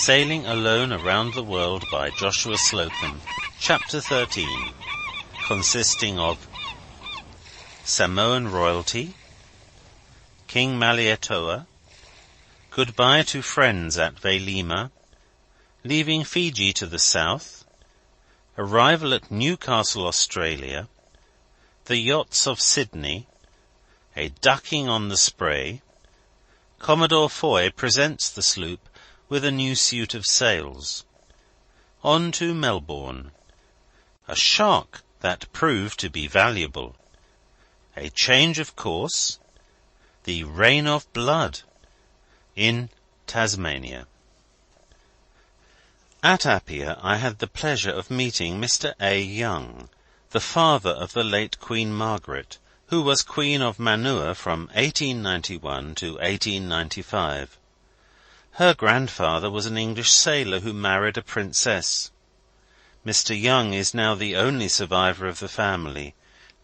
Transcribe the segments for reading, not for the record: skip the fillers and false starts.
Sailing Alone Around the World by Joshua Slocum. Chapter 13, consisting of Samoan Royalty, King Malietoa, Goodbye to Friends at Vailima, Leaving Fiji to the south, Arrival at Newcastle, Australia, The Yachts of Sydney, A Ducking on the Spray, Commodore Foy presents the sloop with a new suit of sails, On to Melbourne, A Shark that proved to be valuable, A Change of Course, The Rain of Blood, in Tasmania. At Apia I had the pleasure of meeting Mr. A. Young, the father of the late Queen Margaret, who was Queen of Manua from 1891 to 1895. Her grandfather was an English sailor who married a princess. Mr. Young is now the only survivor of the family,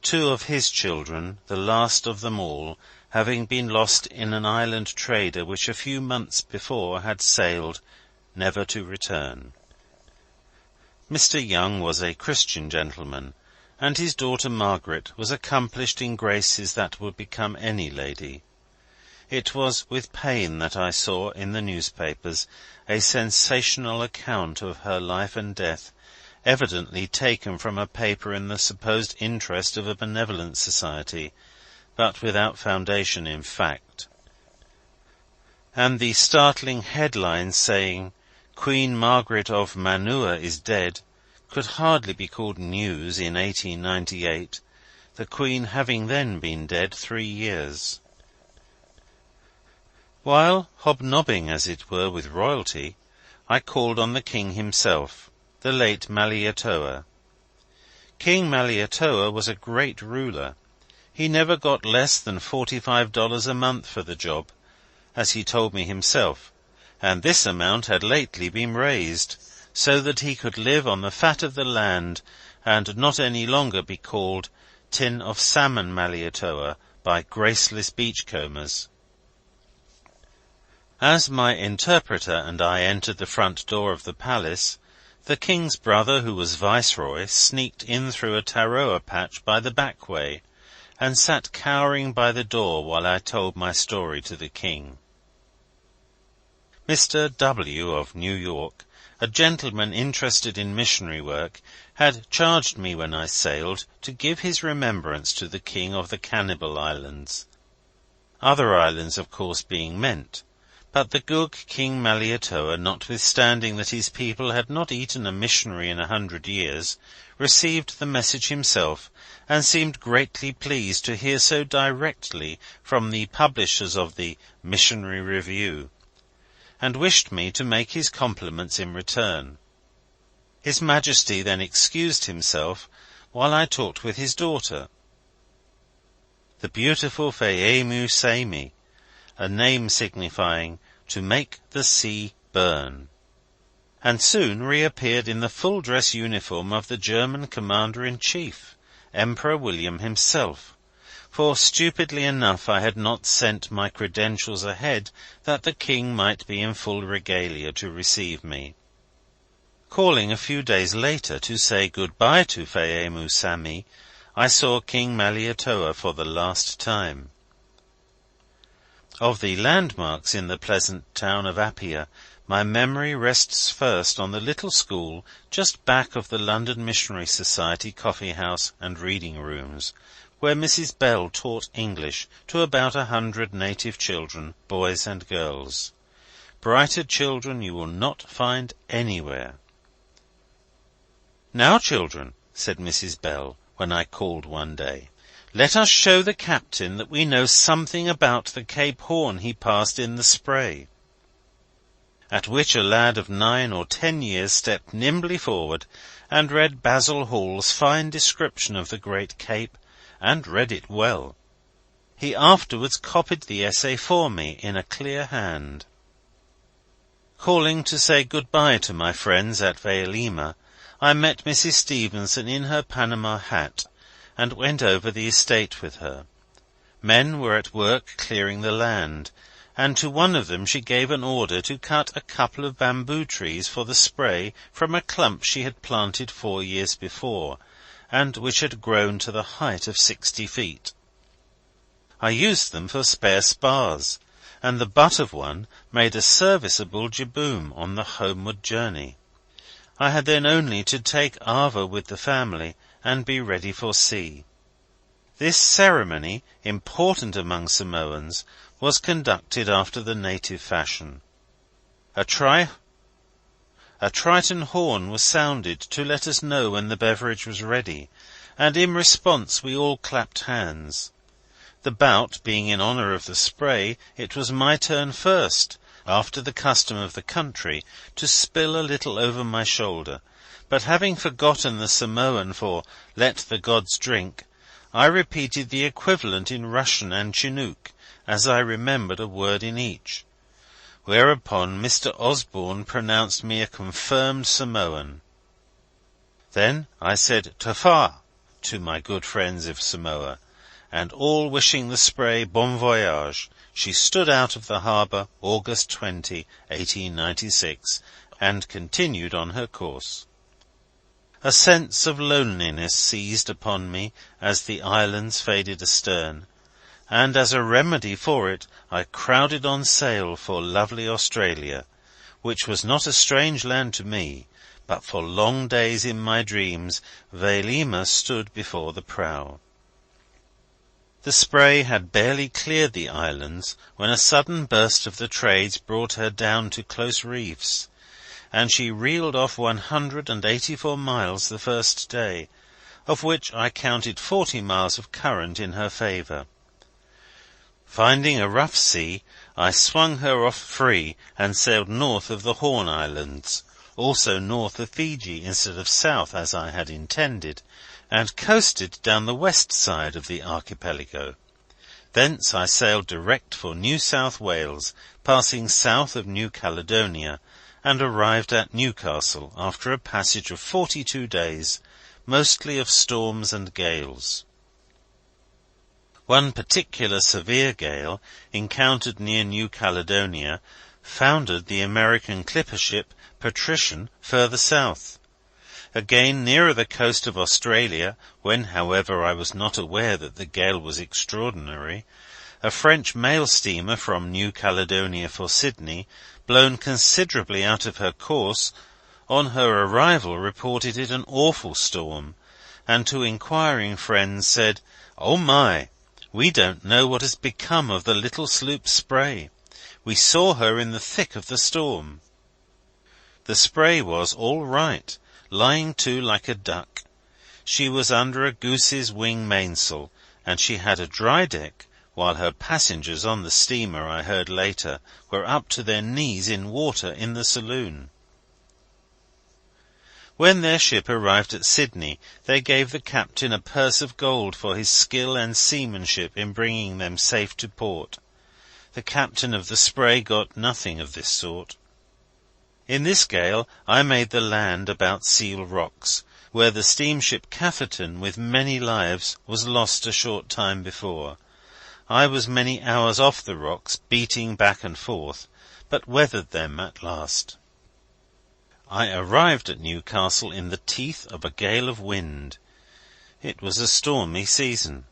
two of his children, the last of them all, having been lost in an island trader which a few months before had sailed, never to return. Mr. Young was a Christian gentleman, and his daughter Margaret was accomplished in graces that would become any lady. It was with pain that I saw in the newspapers a sensational account of her life and death, evidently taken from a paper in the supposed interest of a benevolent society, but without foundation in fact. And the startling headline saying, "Queen Margaret of Manua is dead," could hardly be called news in 1898, the Queen having then been dead 3 years. While hobnobbing, as it were, with royalty, I called on the King himself, the late Malietoa. King Malietoa was a great ruler. He never got less than $45 a month for the job, as he told me himself, and this amount had lately been raised, so that he could live on the fat of the land, and not any longer be called Tin of Salmon Malietoa by graceless beachcombers. As my interpreter and I entered the front door of the palace, the King's brother, who was Viceroy, sneaked in through a tarroa patch by the back way, and sat cowering by the door while I told my story to the King. Mr. W. of New York, a gentleman interested in missionary work, had charged me when I sailed to give his remembrance to the King of the Cannibal Islands. Other islands, of course, being meant, but the good King Malietoa, notwithstanding that his people had not eaten a missionary in 100 years, received the message himself, and seemed greatly pleased to hear so directly from the publishers of the Missionary Review, and wished me to make his compliments in return. His Majesty then excused himself while I talked with his daughter, the beautiful Feemu Sami, a name signifying to make the sea burn, and soon reappeared in the full dress uniform of the German Commander-in-Chief, Emperor William himself, for stupidly enough I had not sent my credentials ahead that the King might be in full regalia to receive me. Calling a few days later to say goodbye to Feemu Sami, I saw King Malietoa for the last time. Of the landmarks in the pleasant town of Apia, my memory rests first on the little school just back of the London Missionary Society coffee house and reading rooms, where Mrs. Bell taught English to about 100 native children, boys and girls. Brighter children you will not find anywhere. "Now, children," said Mrs. Bell, when I called one day, "let us show the captain that we know something about the Cape Horn he passed in the Spray." At which a lad of 9 or 10 years stepped nimbly forward and read Basil Hall's fine description of the Great Cape, and read it well. He afterwards copied the essay for me in a clear hand. Calling to say goodbye to my friends at Vailima, I met Mrs. Stevenson in her Panama hat, and went over the estate with her. Men were at work clearing the land, and to one of them she gave an order to cut a couple of bamboo trees for the spray from a clump she had planted 4 years before, and which had grown to the height of 60 feet. I used them for spare spars, and the butt of one made a serviceable jibboom on the homeward journey. I had then only to take Ava with the family and be ready for sea. This ceremony, important among Samoans, was conducted after the native fashion. A Triton horn was sounded to let us know when the beverage was ready, and in response we all clapped hands. The bout being in honour of the spray, it was my turn first, after the custom of the country, to spill a little over my shoulder, but having forgotten the Samoan for "let the gods drink," I repeated the equivalent in Russian and Chinook, as I remembered a word in each, whereupon Mr. Osborne pronounced me a confirmed Samoan. Then I said "Tofar" to my good friends of Samoa, and all wishing the spray bon voyage, she stood out of the harbour August 20, 1896, and continued on her course. A sense of loneliness seized upon me as the islands faded astern, and as a remedy for it I crowded on sail for lovely Australia, which was not a strange land to me, but for long days in my dreams Vailima stood before the prow. The spray had barely cleared the islands when a sudden burst of the trades brought her down to close reefs, and she reeled off 184 miles the first day, of which I counted 40 miles of current in her favour. Finding a rough sea, I swung her off free and sailed north of the Horn Islands, also north of Fiji instead of south as I had intended, and coasted down the west side of the archipelago. Thence I sailed direct for New South Wales, passing south of New Caledonia, and arrived at Newcastle after a passage of 42 days, mostly of storms and gales. One particular severe gale, encountered near New Caledonia, foundered the American clipper ship Patrician further south. Again, nearer the coast of Australia, when, however, I was not aware that the gale was extraordinary, a French mail steamer from New Caledonia for Sydney, blown considerably out of her course, on her arrival reported it an awful storm, and to inquiring friends said, "Oh my! We don't know what has become of the little sloop Spray. We saw her in the thick of the storm." The Spray was all right, lying to like a duck. She was under a goose's wing mainsail, and she had a dry deck, while her passengers on the steamer, I heard later, were up to their knees in water in the saloon. When their ship arrived at Sydney, they gave the captain a purse of gold for his skill and seamanship in bringing them safe to port. The captain of the Spray got nothing of this sort. In this gale I made the land about Seal Rocks, where the steamship Catherton, with many lives, was lost a short time before. I was many hours off the rocks, beating back and forth, but weathered them at last. I arrived at Newcastle in the teeth of a gale of wind. It was a stormy season.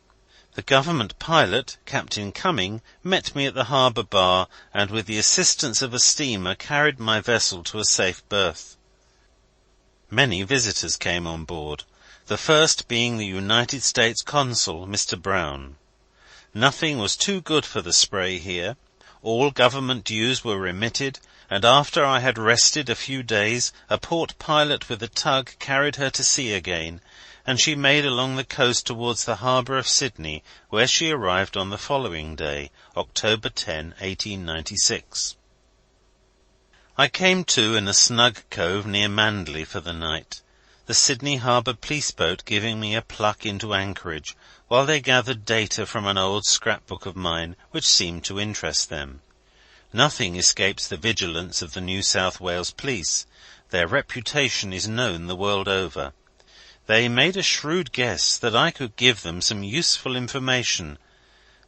The Government pilot, Captain Cumming, met me at the harbour bar, and with the assistance of a steamer carried my vessel to a safe berth. Many visitors came on board, the first being the United States Consul, Mr. Brown. Nothing was too good for the Spray here. All Government dues were remitted, and after I had rested a few days, a port pilot with a tug carried her to sea again, and she made along the coast towards the harbour of Sydney, where she arrived on the following day, October 10, 1896. I came to in a snug cove near Manderley for the night, the Sydney Harbour police boat giving me a pluck into anchorage, while they gathered data from an old scrapbook of mine which seemed to interest them. Nothing escapes the vigilance of the New South Wales police. Their reputation is known the world over. They made a shrewd guess that I could give them some useful information,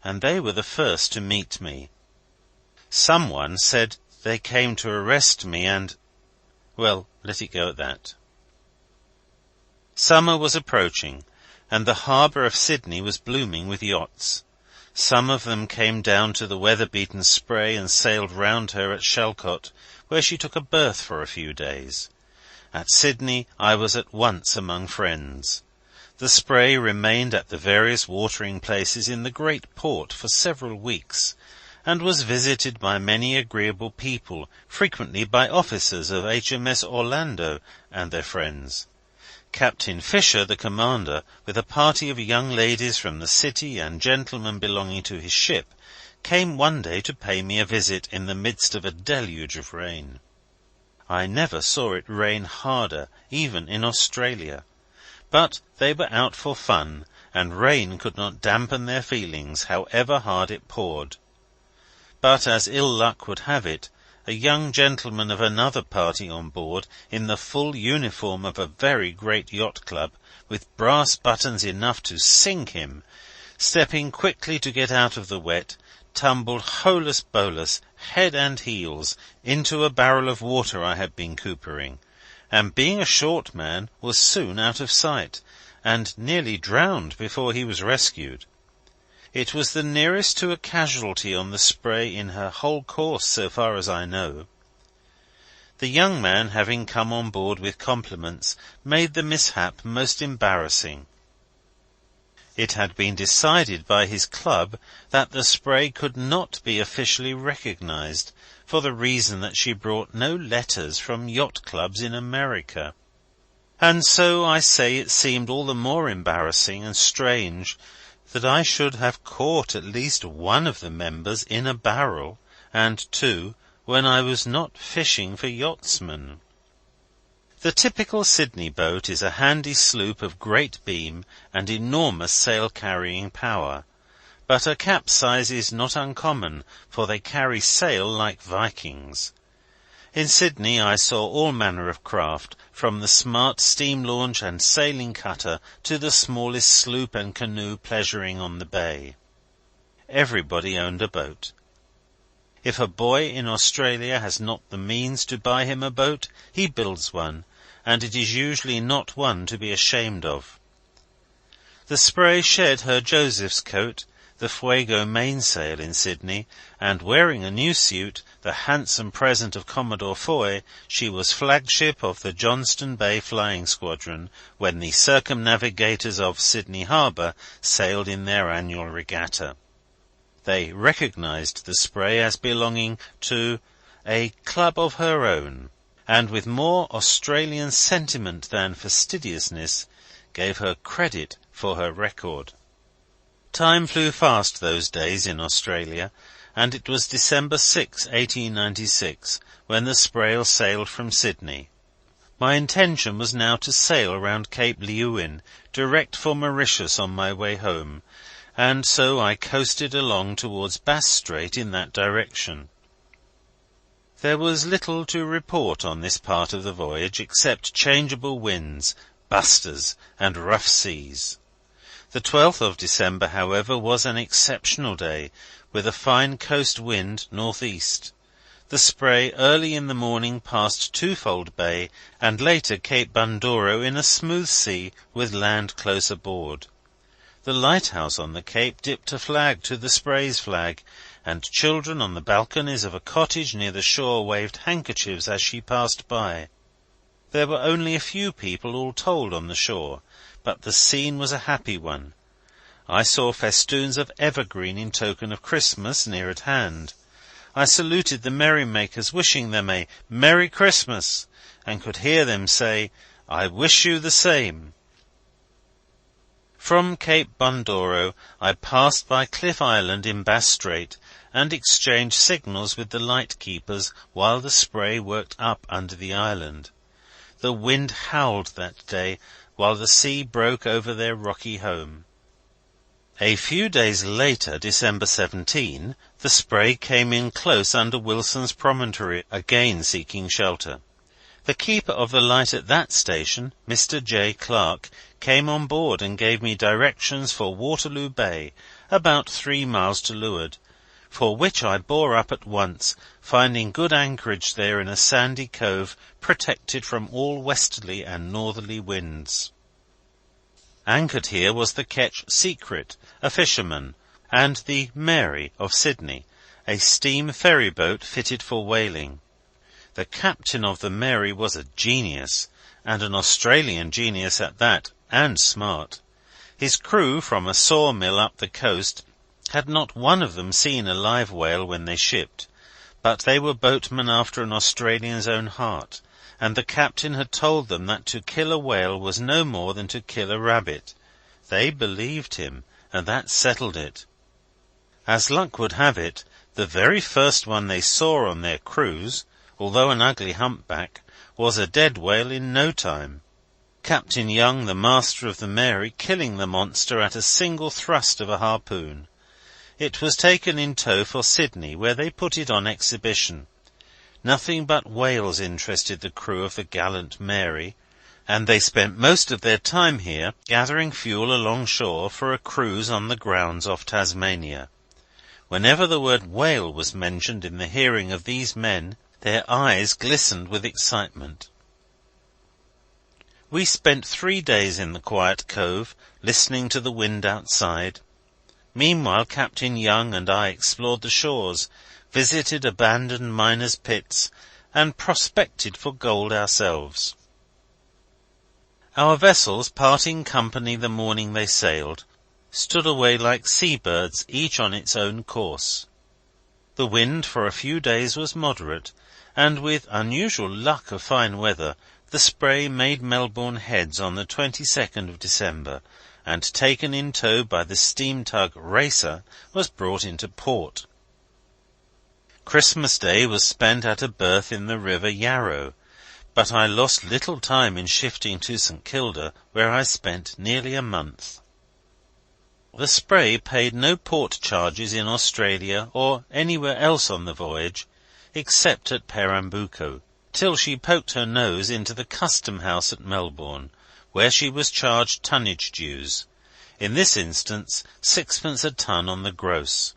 and they were the first to meet me. Someone said they came to arrest me and... well, let it go at that. Summer was approaching, and the harbour of Sydney was blooming with yachts. Some of them came down to the weather-beaten Spray and sailed round her at Shalcott, where she took a berth for a few days. At Sydney I was at once among friends. The Spray remained at the various watering places in the great port for several weeks, and was visited by many agreeable people, frequently by officers of HMS Orlando and their friends. Captain Fisher, the commander, with a party of young ladies from the city and gentlemen belonging to his ship, came one day to pay me a visit in the midst of a deluge of rain. I never saw it rain harder, even in Australia. But they were out for fun, and rain could not dampen their feelings, however hard it poured. But as ill luck would have it, a young gentleman of another party on board, in the full uniform of a very great yacht club, with brass buttons enough to sink him, stepping quickly to get out of the wet, tumbled holus-bolus, head and heels, into a barrel of water I had been coopering, and being a short man, was soon out of sight, and nearly drowned before he was rescued. It was the nearest to a casualty on the Spray in her whole course, so far as I know. The young man, having come on board with compliments, made the mishap most embarrassing. It had been decided by his club that the Spray could not be officially recognized, for the reason that she brought no letters from yacht clubs in America. And so I say it seemed all the more embarrassing and strange that I should have caught at least one of the members in a barrel, and two when I was not fishing for yachtsmen. The typical Sydney boat is a handy sloop of great beam and enormous sail-carrying power, but a capsize is not uncommon, for they carry sail like Vikings. In Sydney I saw all manner of craft, from the smart steam launch and sailing cutter to the smallest sloop and canoe pleasuring on the bay. Everybody owned a boat. If a boy in Australia has not the means to buy him a boat, he builds one, and it is usually not one to be ashamed of. The Spray shed her Joseph's coat, the Fuego mainsail, in Sydney, and wearing a new suit, the handsome present of Commodore Foy, she was flagship of the Johnston Bay Flying Squadron when the circumnavigators of Sydney Harbour sailed in their annual regatta. They recognized the Spray as belonging to a club of her own, and with more Australian sentiment than fastidiousness, gave her credit for her record. Time flew fast those days in Australia, and it was December 6, 1896, when the Spray sailed from Sydney. My intention was now to sail round Cape Leeuwin, direct for Mauritius on my way home, and so I coasted along towards Bass Strait in that direction. There was little to report on this part of the voyage, except changeable winds, busters, and rough seas. The 12th of December, however, was an exceptional day, with a fine coast wind north-east. The Spray early in the morning passed Twofold Bay, and later Cape Bundoro in a smooth sea with land close aboard. The lighthouse on the cape dipped a flag to the Spray's flag, and children on the balconies of a cottage near the shore waved handkerchiefs as she passed by. There were only a few people all told on the shore, but the scene was a happy one. I saw festoons of evergreen in token of Christmas near at hand. I saluted the merrymakers, wishing them a Merry Christmas, and could hear them say, "I wish you the same." From Cape Bundoro I passed by Cliff Island in Bass Strait, and exchanged signals with the light-keepers while the Spray worked up under the island. The wind howled that day, while the sea broke over their rocky home. A few days later, December 17, the Spray came in close under Wilson's Promontory, again seeking shelter. The keeper of the light at that station, Mr. J. Clark, came on board and gave me directions for Waterloo Bay, about 3 miles to leeward, for which I bore up at once, finding good anchorage there in a sandy cove protected from all westerly and northerly winds. Anchored here was the ketch Secret, a fisherman, and the Mary of Sydney, a steam ferry boat fitted for whaling. The captain of the Mary was a genius, and an Australian genius at that, and smart. His crew, from a sawmill up the coast, had not one of them seen a live whale when they shipped, but they were boatmen after an Australian's own heart, and the captain had told them that to kill a whale was no more than to kill a rabbit. They believed him, and that settled it. As luck would have it, the very first one they saw on their cruise, although an ugly humpback, was a dead whale in no time. Captain Young, the master of the Mary, killing the monster at a single thrust of a harpoon. It was taken in tow for Sydney, where they put it on exhibition. Nothing but whales interested the crew of the gallant Mary, and they spent most of their time here gathering fuel alongshore for a cruise on the grounds off Tasmania. Whenever the word whale was mentioned in the hearing of these men, their eyes glistened with excitement. We spent 3 days in the quiet cove, listening to the wind outside. Meanwhile Captain Young and I explored the shores, visited abandoned miners' pits, and prospected for gold ourselves. Our vessels, parting company the morning they sailed, stood away like sea-birds, each on its own course. The wind for a few days was moderate, and with unusual luck of fine weather, the Spray made Melbourne Heads on the 22nd of December, and, taken in tow by the steam tug Racer, was brought into port. Christmas Day was spent at a berth in the River Yarrow, but I lost little time in shifting to St. Kilda, where I spent nearly a month. The Spray paid no port charges in Australia or anywhere else on the voyage, except at Pernambuco, till she poked her nose into the Custom House at Melbourne, where she was charged tonnage dues, in this instance 6pence a ton on the gross.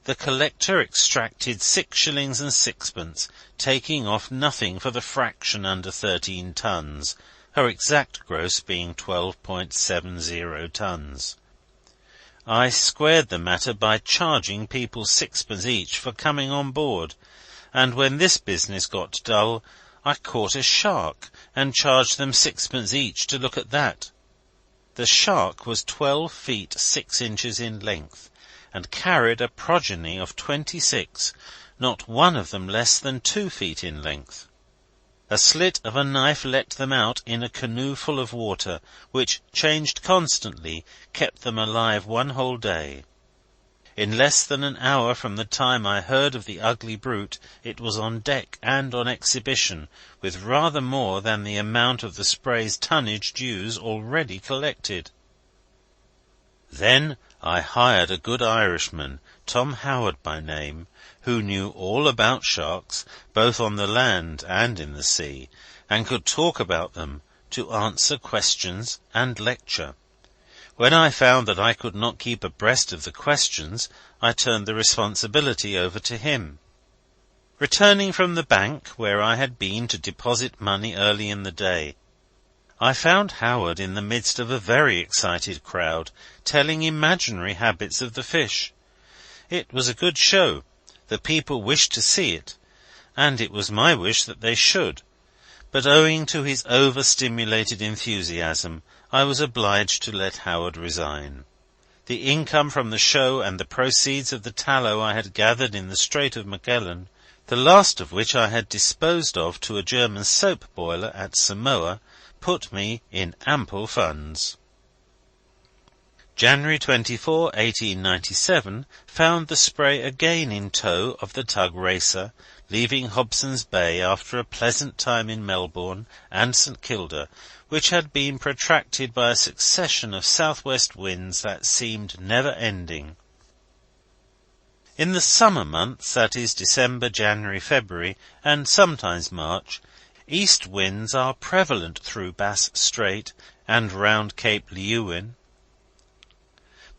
The collector extracted 6 shillings and 6pence, taking off nothing for the fraction under 13 tons, her exact gross being 12.70 tons. I squared the matter by charging people 6pence each for coming on board, and when this business got dull, I caught a shark and charged them 6pence each to look at that. The shark was 12 feet 6 inches in length, and carried a progeny of 26, not one of them less than 2 feet in length. A slit of a knife let them out in a canoe full of water, which changed constantly, kept them alive one whole day. In less than an hour from the time I heard of the ugly brute, it was on deck and on exhibition, with rather more than the amount of the Spray's tonnage dues already collected. Then I hired a good Irishman, Tom Howard by name, who knew all about sharks, both on the land and in the sea, and could talk about them, to answer questions and lecture. When I found that I could not keep abreast of the questions, I turned the responsibility over to him. Returning from the bank, where I had been to deposit money early in the day, I found Howard in the midst of a very excited crowd, telling imaginary habits of the fish. It was a good show. The people wished to see it, and it was my wish that they should, but owing to his over-stimulated enthusiasm, I was obliged to let Howard resign. The income from the show and the proceeds of the tallow I had gathered in the Strait of Magellan, the last of which I had disposed of to a German soap boiler at Samoa, put me in ample funds. January 24, 1897, found the Spray again in tow of the tug Racer, leaving Hobson's Bay after a pleasant time in Melbourne and St. Kilda, which had been protracted by a succession of south-west winds that seemed never ending. In the summer months, that is December, January, February, and sometimes March, east winds are prevalent through Bass Strait and round Cape Leeuwin.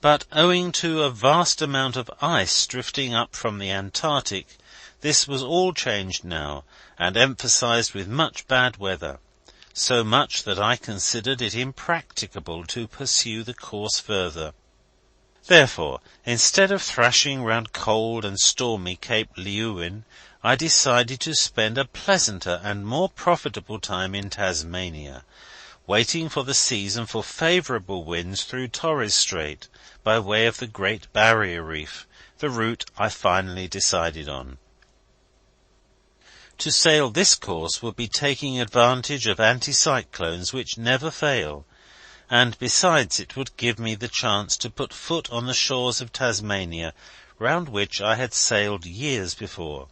But owing to a vast amount of ice drifting up from the Antarctic, this was all changed now, and emphasized with much bad weather, so much that I considered it impracticable to pursue the course further. Therefore, instead of thrashing round cold and stormy Cape Leeuwin, I decided to spend a pleasanter and more profitable time in Tasmania, waiting for the season for favourable winds through Torres Strait, by way of the Great Barrier Reef, the route I finally decided on. To sail this course would be taking advantage of anticyclones which never fail, and besides it would give me the chance to put foot on the shores of Tasmania, round which I had sailed years before.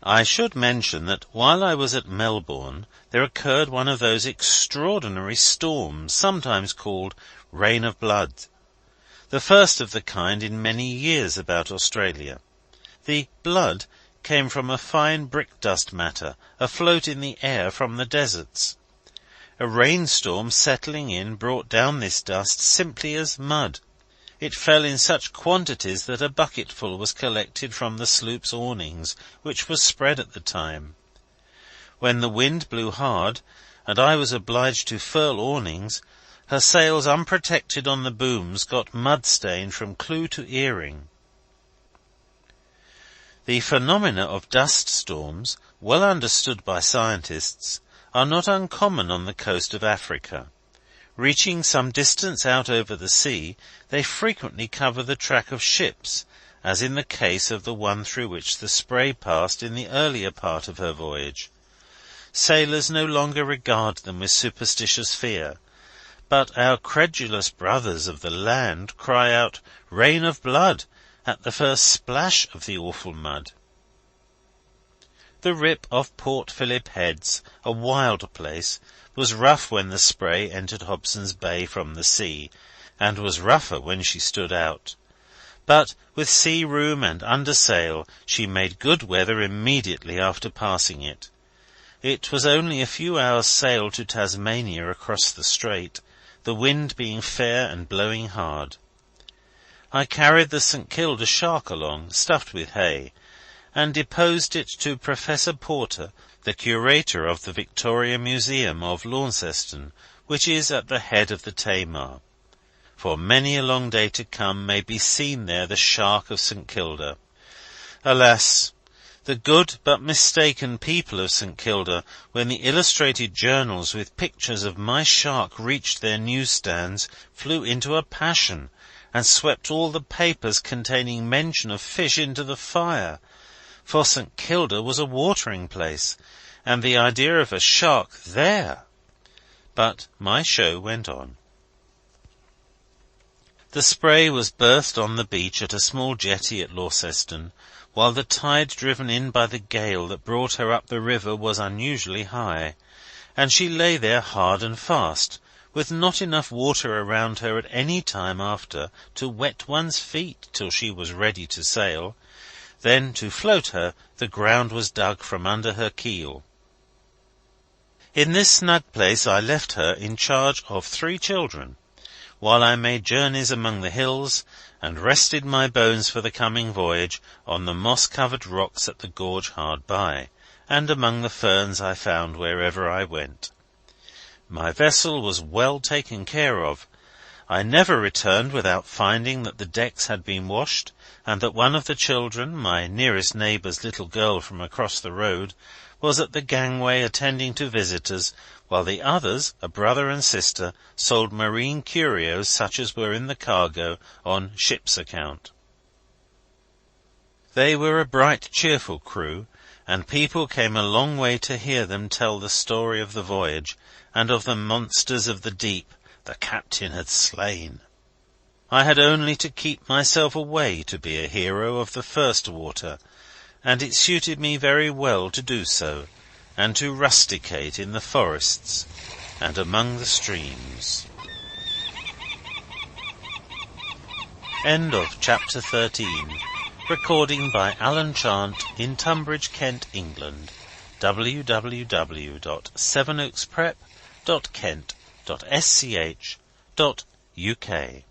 I should mention that while I was at Melbourne there occurred one of those extraordinary storms, sometimes called rain of blood, the first of the kind in many years about Australia. The blood came from a fine brick-dust matter afloat in the air from the deserts. A rainstorm settling in brought down this dust simply as mud. It fell in such quantities that a bucketful was collected from the sloop's awnings, which was spread at the time. When the wind blew hard, and I was obliged to furl awnings, her sails unprotected on the booms got mud-stained from clew to earring. The phenomena of dust storms, well understood by scientists, are not uncommon on the coast of Africa. Reaching some distance out over the sea, they frequently cover the track of ships, as in the case of the one through which the Spray passed in the earlier part of her voyage. Sailors no longer regard them with superstitious fear, but our credulous brothers of the land cry out, "Rain of blood!" at the first splash of the awful mud. The Rip off Port Phillip Heads, a wild place, was rough when the Spray entered Hobson's Bay from the sea, and was rougher when she stood out. But with sea room and under sail she made good weather immediately after passing it. It was only a few hours' sail to Tasmania across the strait, the wind being fair and blowing hard. I carried the St. Kilda shark along, stuffed with hay, and deposed it to Professor Porter, the curator of the Victoria Museum of Launceston, which is at the head of the Tamar. For many a long day to come may be seen there the shark of St. Kilda. Alas! The good but mistaken people of St. Kilda, when the illustrated journals with pictures of my shark reached their newsstands, flew into a passion, and swept all the papers containing mention of fish into the fire, for St. Kilda was a watering place, and the idea of a shark there. But my show went on. The Spray was berthed on the beach at a small jetty at Launceston, while the tide driven in by the gale that brought her up the river was unusually high, and she lay there hard and fast, with not enough water around her at any time after to wet one's feet till she was ready to sail. Then, to float her, the ground was dug from under her keel. In this snug place I left her in charge of 3 children, while I made journeys among the hills, and rested my bones for the coming voyage on the moss-covered rocks at the gorge hard by, and among the ferns I found wherever I went. My vessel was well taken care of. I never returned without finding that the decks had been washed, and that one of the children, my nearest neighbour's little girl from across the road, was at the gangway attending to visitors, while the others, a brother and sister, sold marine curios such as were in the cargo on ship's account. They were a bright, cheerful crew, and people came a long way to hear them tell the story of the voyage, and of the monsters of the deep the captain had slain. I had only to keep myself away to be a hero of the first water, and it suited me very well to do so, and to rusticate in the forests and among the streams. End of chapter 13. Recording by Alan Chant in Tunbridge, Kent, England. www.sevenoaksprep.kent.sch.uk UK.